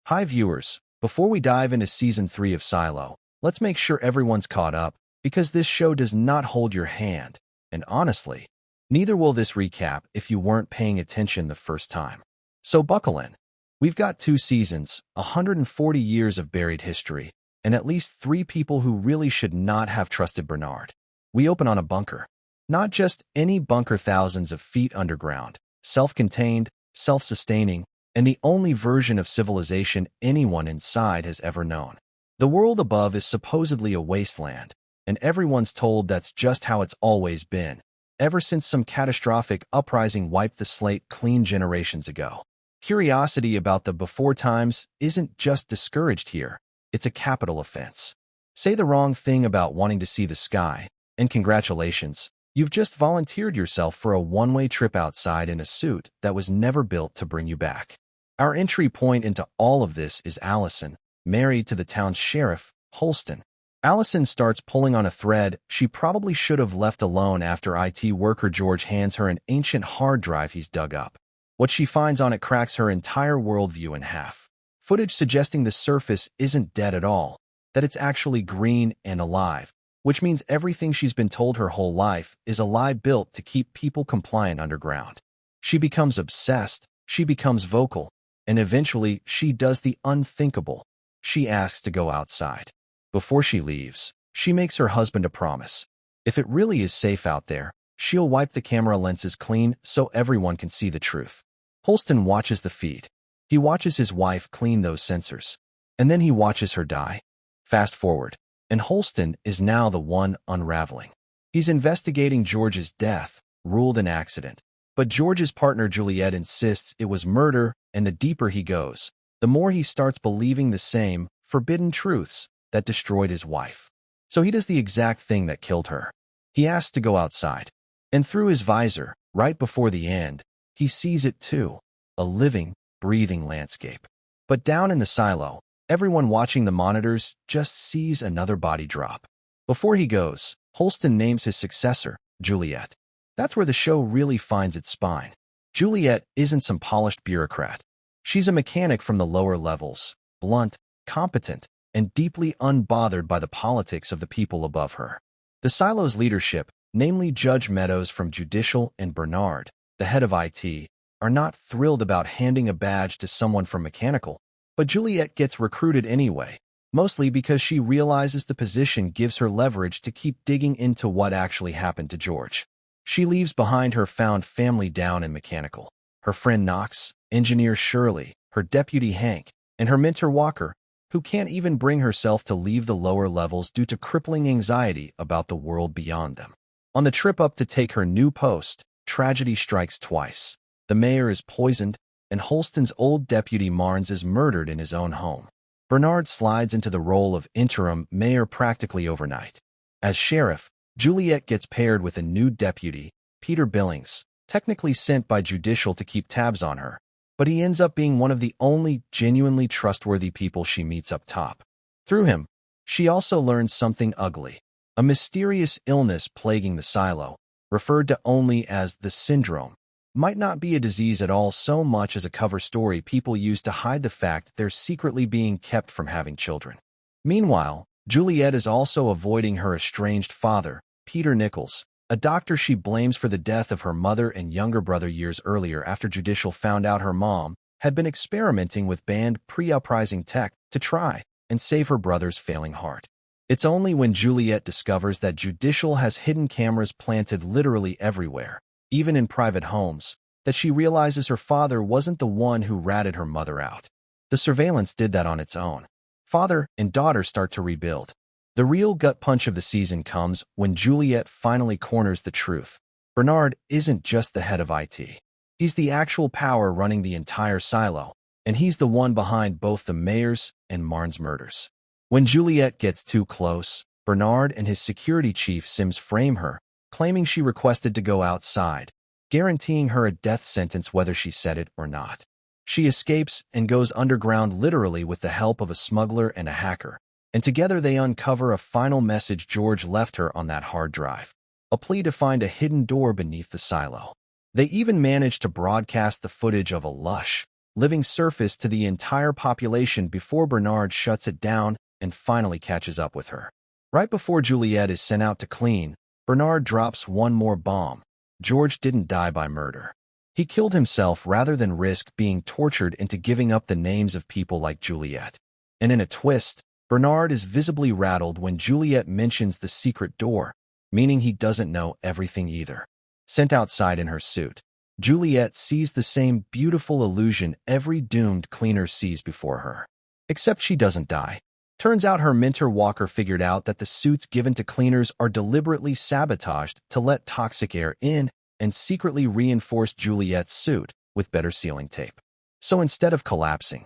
Hi viewers, before we dive into Season 3 of Silo, let's make sure everyone's caught up, because this show does not hold your hand, and honestly, neither will this recap if you weren't paying attention the first time. So buckle in. We've got 2 seasons, 140 years of buried history, and at least 3 people who really should not have trusted Bernard. We open on a bunker. Not just any bunker, thousands of feet underground, self-contained, self-sustaining, and the only version of civilization anyone inside has ever known. The world above is supposedly a wasteland, and everyone's told that's just how it's always been, ever since some catastrophic uprising wiped the slate clean generations ago. Curiosity about the before times isn't just discouraged here, it's a capital offense. Say the wrong thing about wanting to see the sky, and congratulations, you've just volunteered yourself for a one-way trip outside in a suit that was never built to bring you back. Our entry point into all of this is Allison, married to the town's sheriff, Holston. Allison starts pulling on a thread she probably should have left alone after IT worker George hands her an ancient hard drive he's dug up. What she finds on it cracks her entire worldview in half. Footage suggesting the surface isn't dead at all, that it's actually green and alive, which means everything she's been told her whole life is a lie built to keep people compliant underground. She becomes obsessed, she becomes vocal, and eventually she does the unthinkable. She asks to go outside. Before she leaves, she makes her husband a promise. If it really is safe out there, she'll wipe the camera lenses clean so everyone can see the truth. Holston watches the feed. He watches his wife clean those sensors. And then he watches her die. Fast forward, and Holston is now the one unraveling. He's investigating George's death, ruled an accident. But George's partner Juliette insists it was murder, and the deeper he goes, the more he starts believing the same forbidden truths that destroyed his wife. So he does the exact thing that killed her. He asks to go outside. And through his visor, right before the end, he sees it too, a living, breathing landscape. But down in the silo, everyone watching the monitors just sees another body drop. Before he goes, Holston names his successor, Juliette. That's where the show really finds its spine. Juliette isn't some polished bureaucrat. She's a mechanic from the lower levels, blunt, competent, and deeply unbothered by the politics of the people above her. The silo's leadership, namely Judge Meadows from Judicial and Bernard, the head of IT, are not thrilled about handing a badge to someone from Mechanical, but Juliette gets recruited anyway, mostly because she realizes the position gives her leverage to keep digging into what actually happened to George. She leaves behind her found family down in Mechanical, her friend Knox, engineer Shirley, her deputy Hank, and her mentor Walker, who can't even bring herself to leave the lower levels due to crippling anxiety about the world beyond them. On the trip up to take her new post, tragedy strikes twice. The mayor is poisoned, and Holston's old deputy Marnes is murdered in his own home. Bernard slides into the role of interim mayor practically overnight. As sheriff, Juliette gets paired with a new deputy, Peter Billings, technically sent by Judicial to keep tabs on her, but he ends up being one of the only genuinely trustworthy people she meets up top. Through him, she also learns something ugly, a mysterious illness plaguing the silo, referred to only as the syndrome, might not be a disease at all so much as a cover story people use to hide the fact they're secretly being kept from having children. Meanwhile, Juliette is also avoiding her estranged father, Peter Nichols, a doctor she blames for the death of her mother and younger brother years earlier after Judicial found out her mom had been experimenting with banned pre-uprising tech to try and save her brother's failing heart. It's only when Juliette discovers that Judicial has hidden cameras planted literally everywhere, even in private homes, that she realizes her father wasn't the one who ratted her mother out. The surveillance did that on its own. Father and daughter start to rebuild. The real gut punch of the season comes when Juliette finally corners the truth. Bernard isn't just the head of IT. He's the actual power running the entire silo, and he's the one behind both the mayor's and Marnes' murders. When Juliette gets too close, Bernard and his security chief Sims frame her, claiming she requested to go outside, guaranteeing her a death sentence whether she said it or not. She escapes and goes underground literally with the help of a smuggler and a hacker, and together they uncover a final message George left her on that hard drive, a plea to find a hidden door beneath the silo. They even manage to broadcast the footage of a lush, living surface to the entire population before Bernard shuts it down and finally catches up with her. Right before Juliette is sent out to clean, Bernard drops one more bomb. George didn't die by murder. He killed himself rather than risk being tortured into giving up the names of people like Juliette. And in a twist, Bernard is visibly rattled when Juliette mentions the secret door, meaning he doesn't know everything either. Sent outside in her suit, Juliette sees the same beautiful illusion every doomed cleaner sees before her. Except she doesn't die. Turns out her mentor Walker figured out that the suits given to cleaners are deliberately sabotaged to let toxic air in and secretly reinforce Juliette's suit with better sealing tape. So instead of collapsing,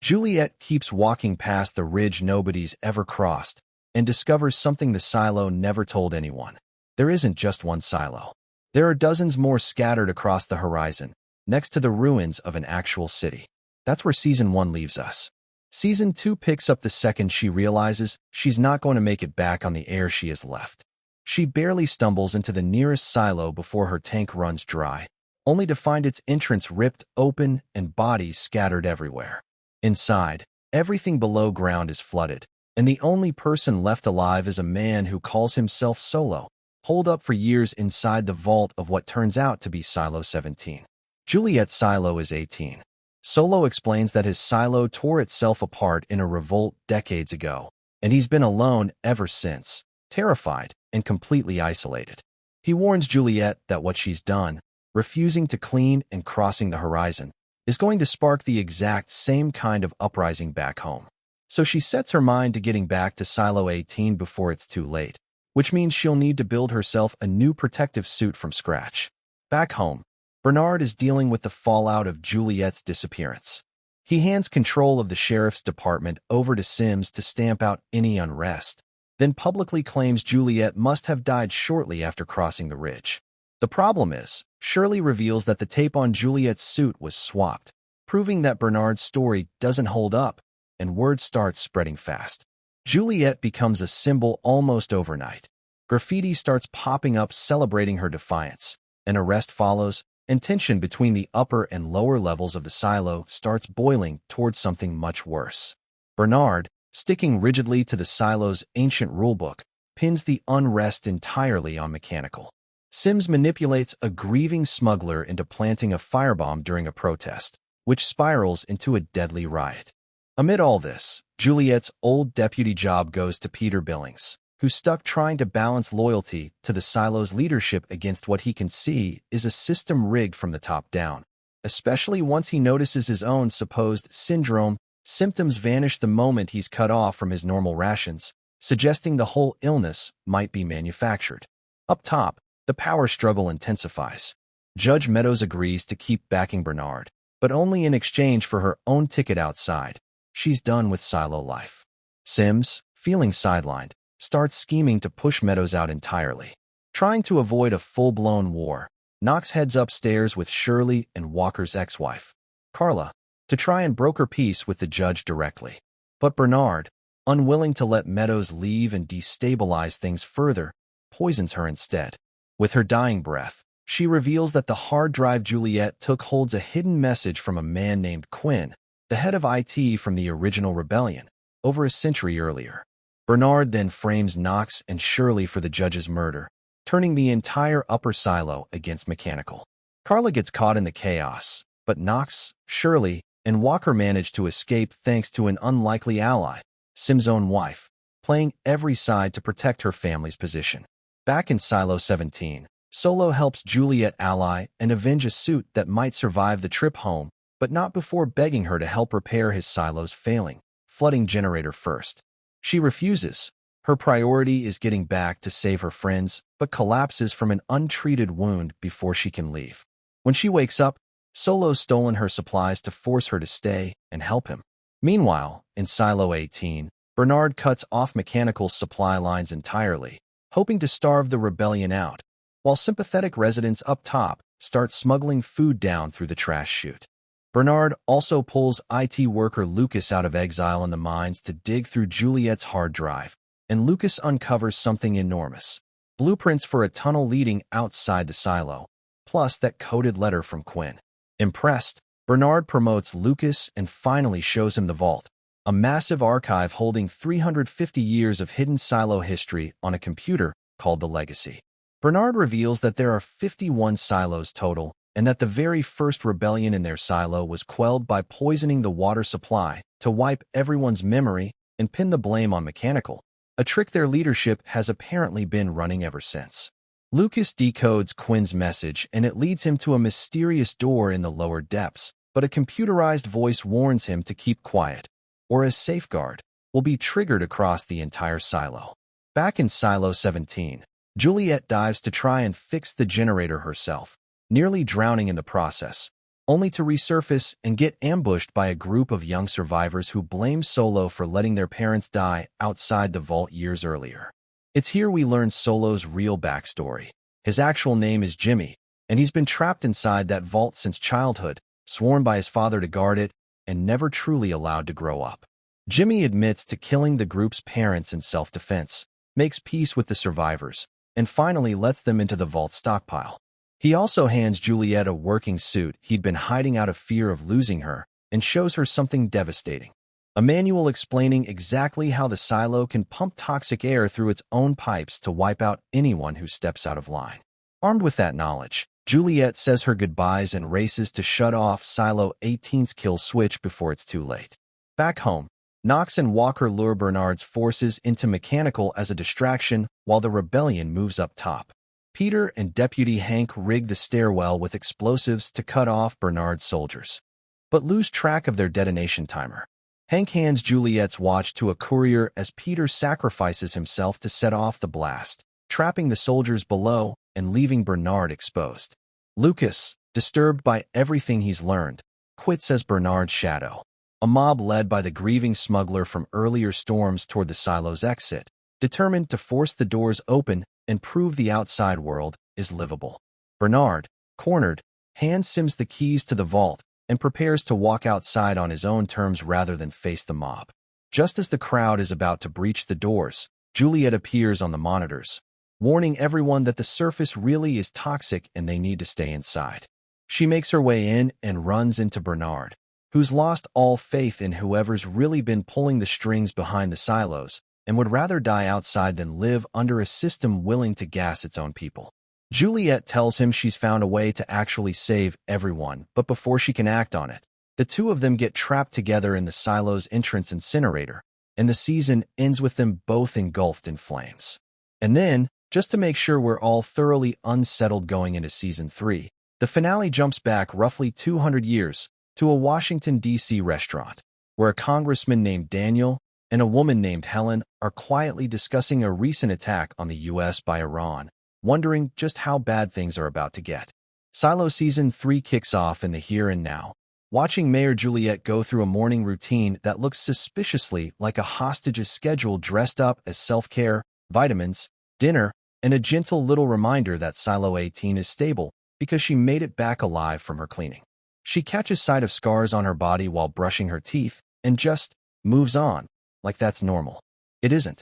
Juliette keeps walking past the ridge nobody's ever crossed and discovers something the silo never told anyone. There isn't just one silo. There are dozens more scattered across the horizon, next to the ruins of an actual city. That's where Season 1 leaves us. Season 2 picks up the second she realizes she's not going to make it back on the air she has left. She barely stumbles into the nearest silo before her tank runs dry, only to find its entrance ripped open and bodies scattered everywhere. Inside, everything below ground is flooded, and the only person left alive is a man who calls himself Solo, holed up for years inside the vault of what turns out to be Silo 17. Juliette's silo is 18. Solo explains that his silo tore itself apart in a revolt decades ago, and he's been alone ever since, terrified and completely isolated. He warns Juliette that what she's done, refusing to clean and crossing the horizon, is going to spark the exact same kind of uprising back home. So she sets her mind to getting back to Silo 18 before it's too late, which means she'll need to build herself a new protective suit from scratch. Back home, Bernard is dealing with the fallout of Juliette's disappearance. He hands control of the sheriff's department over to Sims to stamp out any unrest, then publicly claims Juliette must have died shortly after crossing the ridge. The problem is, Shirley reveals that the tape on Juliette's suit was swapped, proving that Bernard's story doesn't hold up, and word starts spreading fast. Juliette becomes a symbol almost overnight. Graffiti starts popping up celebrating her defiance. An arrest follows, and tension between the upper and lower levels of the silo starts boiling towards something much worse. Bernard, sticking rigidly to the silo's ancient rulebook, pins the unrest entirely on Mechanical. Sims manipulates a grieving smuggler into planting a firebomb during a protest, which spirals into a deadly riot. Amid all this, Juliette's old deputy job goes to Peter Billings, who's stuck trying to balance loyalty to the silo's leadership against what he can see is a system rigged from the top down, especially once he notices his own supposed syndrome symptoms vanish the moment he's cut off from his normal rations, suggesting the whole illness might be manufactured. Up top, the power struggle intensifies. Judge Meadows agrees to keep backing Bernard, but only in exchange for her own ticket outside. She's done with silo life. Sims, feeling sidelined, starts scheming to push Meadows out entirely. Trying to avoid a full-blown war, Knox heads upstairs with Shirley and Walker's ex-wife, Carla, to try and broker peace with the judge directly. But Bernard, unwilling to let Meadows leave and destabilize things further, poisons her instead. With her dying breath, she reveals that the hard drive Juliette took holds a hidden message from a man named Quinn, the head of IT from the original rebellion, over a century earlier. Bernard then frames Knox and Shirley for the judge's murder, turning the entire upper silo against Mechanical. Carla gets caught in the chaos, but Knox, Shirley, and Walker manage to escape thanks to an unlikely ally, Sim's own wife, playing every side to protect her family's position. Back in Silo 17, Solo helps Juliette ally and avenge a suit that might survive the trip home, but not before begging her to help repair his silo's failing flooding generator first. She refuses. Her priority is getting back to save her friends, but collapses from an untreated wound before she can leave. When she wakes up, Solo's stolen her supplies to force her to stay and help him. Meanwhile, in Silo 18, Bernard cuts off Mechanical's supply lines entirely, hoping to starve the rebellion out, while sympathetic residents up top start smuggling food down through the trash chute. Bernard also pulls IT worker Lucas out of exile in the mines to dig through Juliette's hard drive, and Lucas uncovers something enormous: blueprints for a tunnel leading outside the silo, plus that coded letter from Quinn. Impressed, Bernard promotes Lucas and finally shows him the vault, a massive archive holding 350 years of hidden silo history on a computer called the Legacy. Bernard reveals that there are 51 silos total, and that the very first rebellion in their silo was quelled by poisoning the water supply to wipe everyone's memory and pin the blame on Mechanical, a trick their leadership has apparently been running ever since. Lucas decodes Quinn's message and it leads him to a mysterious door in the lower depths, but a computerized voice warns him to keep quiet, or as safeguard, will be triggered across the entire silo. Back in Silo 17, Juliette dives to try and fix the generator herself, nearly drowning in the process, only to resurface and get ambushed by a group of young survivors who blame Solo for letting their parents die outside the vault years earlier. It's here we learn Solo's real backstory. His actual name is Jimmy, and he's been trapped inside that vault since childhood, sworn by his father to guard it, and never truly allowed to grow up. Jimmy admits to killing the group's parents in self-defense, makes peace with the survivors, and finally lets them into the vault stockpile. He also hands Juliette a working suit he'd been hiding out of fear of losing her, and shows her something devastating. A manual explaining exactly how the silo can pump toxic air through its own pipes to wipe out anyone who steps out of line. Armed with that knowledge, Juliette says her goodbyes and races to shut off Silo 18's kill switch before it's too late. Back home, Knox and Walker lure Bernard's forces into Mechanical as a distraction while the rebellion moves up top. Peter and Deputy Hank rig the stairwell with explosives to cut off Bernard's soldiers, but lose track of their detonation timer. Hank hands Juliette's watch to a courier as Peter sacrifices himself to set off the blast, trapping the soldiers below and leaving Bernard exposed. Lucas, disturbed by everything he's learned, quits as Bernard's shadow. A mob led by the grieving smuggler from earlier storms toward the silo's exit, determined to force the doors open and prove the outside world is livable. Bernard, cornered, hands Sims the keys to the vault and prepares to walk outside on his own terms rather than face the mob. Just as the crowd is about to breach the doors, Juliette appears on the monitors, warning everyone that the surface really is toxic and they need to stay inside. She makes her way in and runs into Bernard, who's lost all faith in whoever's really been pulling the strings behind the silos and would rather die outside than live under a system willing to gas its own people. Juliette tells him she's found a way to actually save everyone, but before she can act on it, the two of them get trapped together in the silo's entrance incinerator, and the season ends with them both engulfed in flames. And then, just to make sure we're all thoroughly unsettled going into Season 3, the finale jumps back roughly 200 years to a Washington, D.C. restaurant, where a congressman named Daniel and a woman named Helen are quietly discussing a recent attack on the U.S. by Iran, wondering just how bad things are about to get. Silo Season 3 kicks off in the here and now, watching Mayor Juliette go through a morning routine that looks suspiciously like a hostage's schedule dressed up as self-care, vitamins, dinner, and a gentle little reminder that Silo 18 is stable because she made it back alive from her cleaning. She catches sight of scars on her body while brushing her teeth and just moves on, like that's normal. It isn't.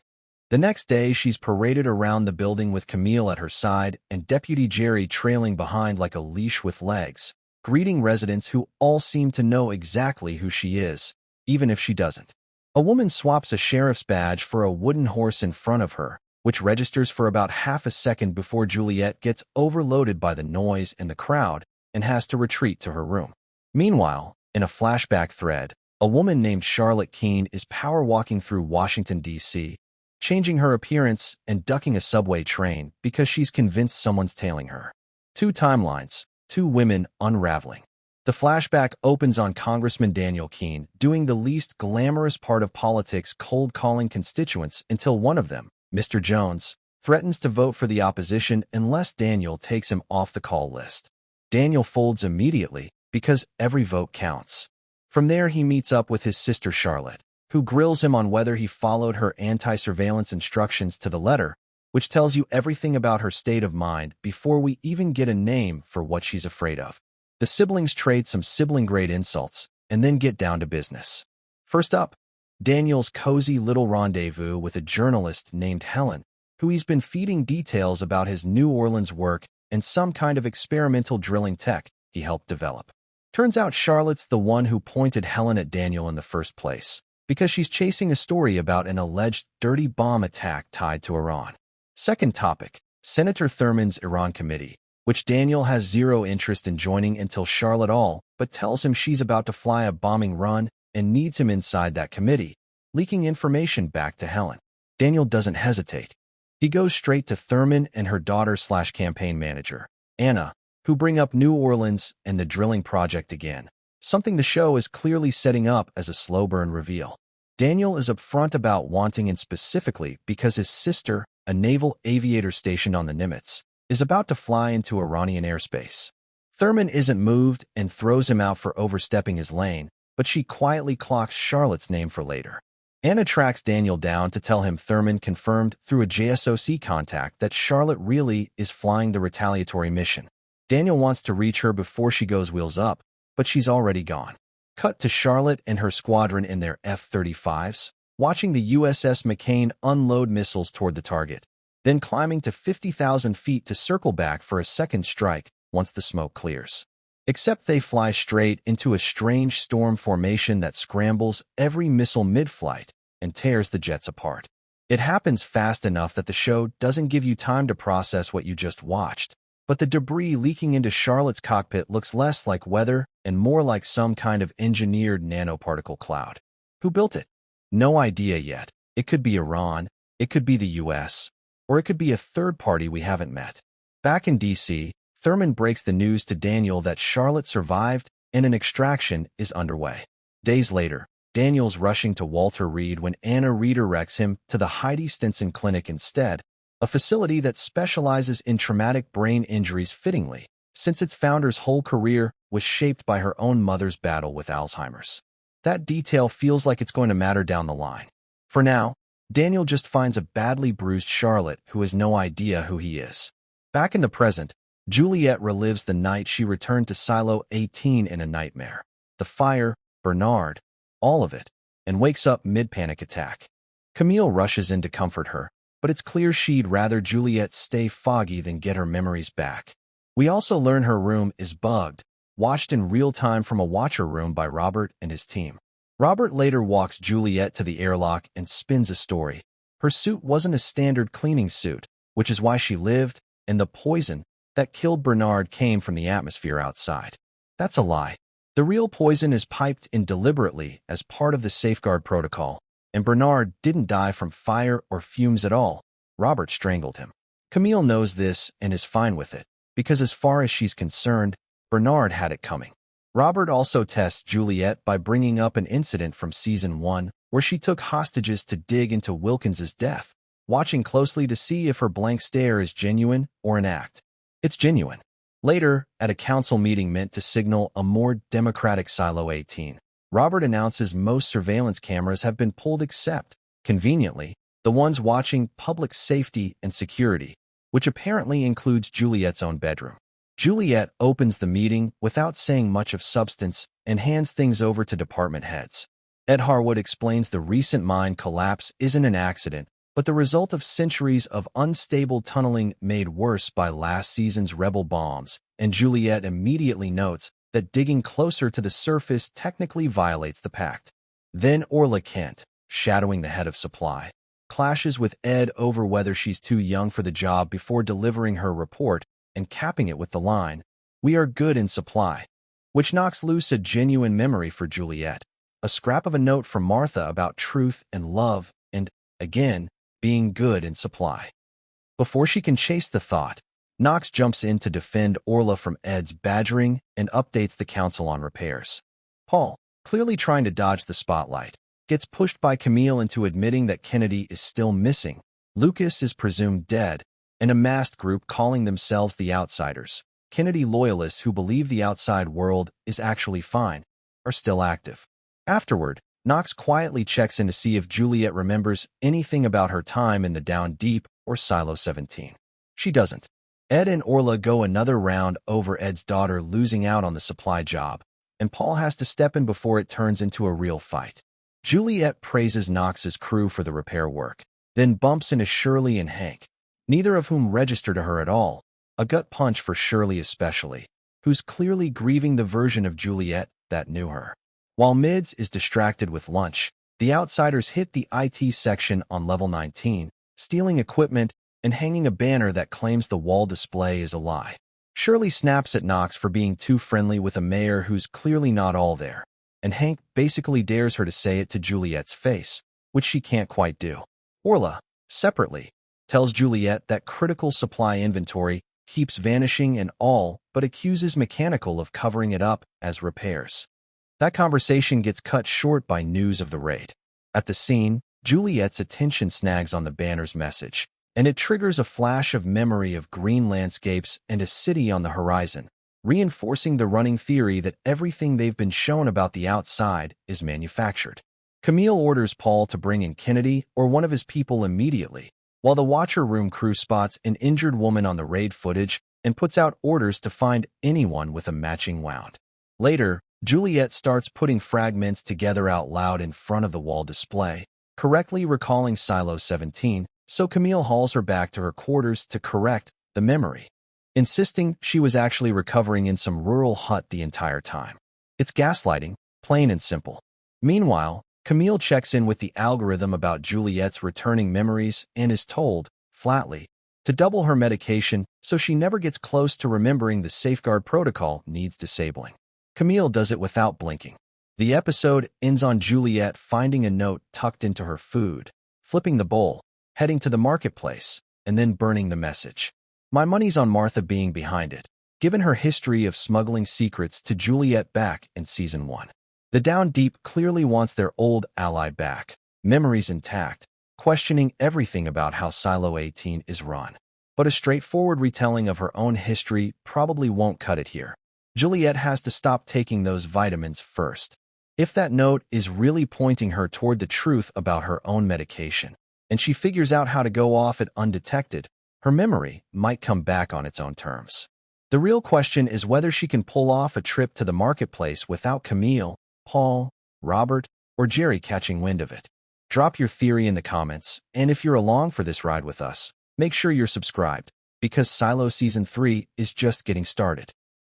The next day, she's paraded around the building with Camille at her side and Deputy Jerry trailing behind like a leash with legs, greeting residents who all seem to know exactly who she is, even if she doesn't. A woman swaps a sheriff's badge for a wooden horse in front of her, which registers for about half a second before Juliette gets overloaded by the noise and the crowd and has to retreat to her room. Meanwhile, in a flashback thread, a woman named Charlotte Keene is power walking through Washington, D.C., changing her appearance and ducking a subway train because she's convinced someone's tailing her. Two timelines, two women unraveling. The flashback opens on Congressman Daniel Keene doing the least glamorous part of politics, cold-calling constituents until one of them, Mr. Jones, threatens to vote for the opposition unless Daniel takes him off the call list. Daniel folds immediately because every vote counts. From there, he meets up with his sister Charlotte, who grills him on whether he followed her anti-surveillance instructions to the letter, which tells you everything about her state of mind before we even get a name for what she's afraid of. The siblings trade some sibling-grade insults and then get down to business. First up, Daniel's cozy little rendezvous with a journalist named Helen, who he's been feeding details about his New Orleans work and some kind of experimental drilling tech he helped develop. Turns out Charlotte's the one who pointed Helen at Daniel in the first place, because she's chasing a story about an alleged dirty bomb attack tied to Iran. Second topic, Senator Thurman's Iran committee, which Daniel has zero interest in joining until Charlotte but tells him she's about to fly a bombing run and needs him inside that committee, leaking information back to Helen. Daniel doesn't hesitate. He goes straight to Thurman and her daughter/campaign manager, Anna, who bring up New Orleans and the drilling project again, something the show is clearly setting up as a slow burn reveal. Daniel is upfront about wanting in specifically because his sister, a naval aviator stationed on the Nimitz, is about to fly into Iranian airspace. Thurman isn't moved and throws him out for overstepping his lane, but she quietly clocks Charlotte's name for later. Anna tracks Daniel down to tell him Thurman confirmed through a JSOC contact that Charlotte really is flying the retaliatory mission. Daniel wants to reach her before she goes wheels up, but she's already gone. Cut to Charlotte and her squadron in their F-35s, watching the USS McCain unload missiles toward the target, then climbing to 50,000 feet to circle back for a second strike once the smoke clears. Except they fly straight into a strange storm formation that scrambles every missile mid-flight and tears the jets apart. It happens fast enough that the show doesn't give you time to process what you just watched, but the debris leaking into Charlotte's cockpit looks less like weather and more like some kind of engineered nanoparticle cloud. Who built it? No idea yet. It could be Iran, it could be the US, or it could be a third party we haven't met. Back in DC, Thurman breaks the news to Daniel that Charlotte survived and an extraction is underway. Days later, Daniel's rushing to Walter Reed when Anna redirects him to the Heidi Stinson Clinic instead, a facility that specializes in traumatic brain injuries fittingly, since its founder's whole career was shaped by her own mother's battle with Alzheimer's. That detail feels like it's going to matter down the line. For now, Daniel just finds a badly bruised Charlotte who has no idea who he is. Back in the present, Juliette relives the night she returned to Silo 18 in a nightmare. The fire, Bernard, all of it, and wakes up mid-panic attack. Camille rushes in to comfort her, but it's clear she'd rather Juliette stay foggy than get her memories back. We also learn her room is bugged, watched in real time from a watcher room by Robert and his team. Robert later walks Juliette to the airlock and spins a story. Her suit wasn't a standard cleaning suit, which is why she lived, and the poison that killed Bernard came from the atmosphere outside. That's a lie. The real poison is piped in deliberately as part of the safeguard protocol, and Bernard didn't die from fire or fumes at all. Robert strangled him. Camille knows this and is fine with it, because as far as she's concerned, Bernard had it coming. Robert also tests Juliette by bringing up an incident from Season 1 where she took hostages to dig into Wilkins's death, watching closely to see if her blank stare is genuine or an act. It's genuine. Later, at a council meeting meant to signal a more democratic Silo 18, Robert announces most surveillance cameras have been pulled except, conveniently, the ones watching public safety and security, which apparently includes Juliette's own bedroom. Juliette opens the meeting without saying much of substance and hands things over to department heads. Ed Harwood explains the recent mine collapse isn't an accident, but the result of centuries of unstable tunneling made worse by last season's rebel bombs, and Juliette immediately notes that digging closer to the surface technically violates the pact. Then Orla Kent, shadowing the head of supply, clashes with Ed over whether she's too young for the job before delivering her report and capping it with the line, "We are good in supply," which knocks loose a genuine memory for Juliette, a scrap of a note from Martha about truth and love and, again, being good in supply. Before she can chase the thought, Knox jumps in to defend Orla from Ed's badgering and updates the council on repairs. Paul, clearly trying to dodge the spotlight, gets pushed by Camille into admitting that Kennedy is still missing, Lucas is presumed dead, and a masked group calling themselves the Outsiders, Kennedy loyalists who believe the outside world is actually fine, are still active. Afterward, Knox quietly checks in to see if Juliette remembers anything about her time in the Down Deep or Silo 17. She doesn't. Ed and Orla go another round over Ed's daughter losing out on the supply job, and Paul has to step in before it turns into a real fight. Juliette praises Knox's crew for the repair work, then bumps into Shirley and Hank, neither of whom register to her at all, a gut punch for Shirley especially. who's clearly grieving the version of Juliette that knew her. While Mids is distracted with lunch, the outsiders hit the IT section on level 19, stealing equipment and hanging a banner that claims the wall display is a lie. Shirley snaps at Knox for being too friendly with a mayor who's clearly not all there, and Hank basically dares her to say it to Juliette's face, which she can't quite do. Orla, separately, tells Juliette that critical supply inventory keeps vanishing and all but accuses Mechanical of covering it up as repairs. That conversation gets cut short by news of the raid. At the scene, Juliette's attention snags on the banner's message, and it triggers a flash of memory of green landscapes and a city on the horizon, reinforcing the running theory that everything they've been shown about the outside is manufactured. Camille orders Paul to bring in Kennedy or one of his people immediately, while the Watcher Room crew spots an injured woman on the raid footage and puts out orders to find anyone with a matching wound. Later, Juliette starts putting fragments together out loud in front of the wall display, correctly recalling Silo 17, so Camille hauls her back to her quarters to correct the memory, insisting she was actually recovering in some rural hut the entire time. It's gaslighting, plain and simple. Meanwhile, Camille checks in with the algorithm about Juliette's returning memories and is told, flatly, to double her medication so she never gets close to remembering the safeguard protocol needs disabling. Camille does it without blinking. The episode ends on Juliette finding a note tucked into her food, flipping the bowl, heading to the marketplace, and then burning the message. My money's on Martha being behind it, given her history of smuggling secrets to Juliette back in Season 1. The Down Deep clearly wants their old ally back, memories intact, questioning everything about how Silo 18 is run. But a straightforward retelling of her own history probably won't cut it here. Juliette has to stop taking those vitamins first. If that note is really pointing her toward the truth about her own medication, and she figures out how to go off it undetected, her memory might come back on its own terms. The real question is whether she can pull off a trip to the marketplace without Camille, Paul, Robert, or Jerry catching wind of it. Drop your theory in the comments, and if you're along for this ride with us, make sure you're subscribed, because Silo Season 3 is just getting started.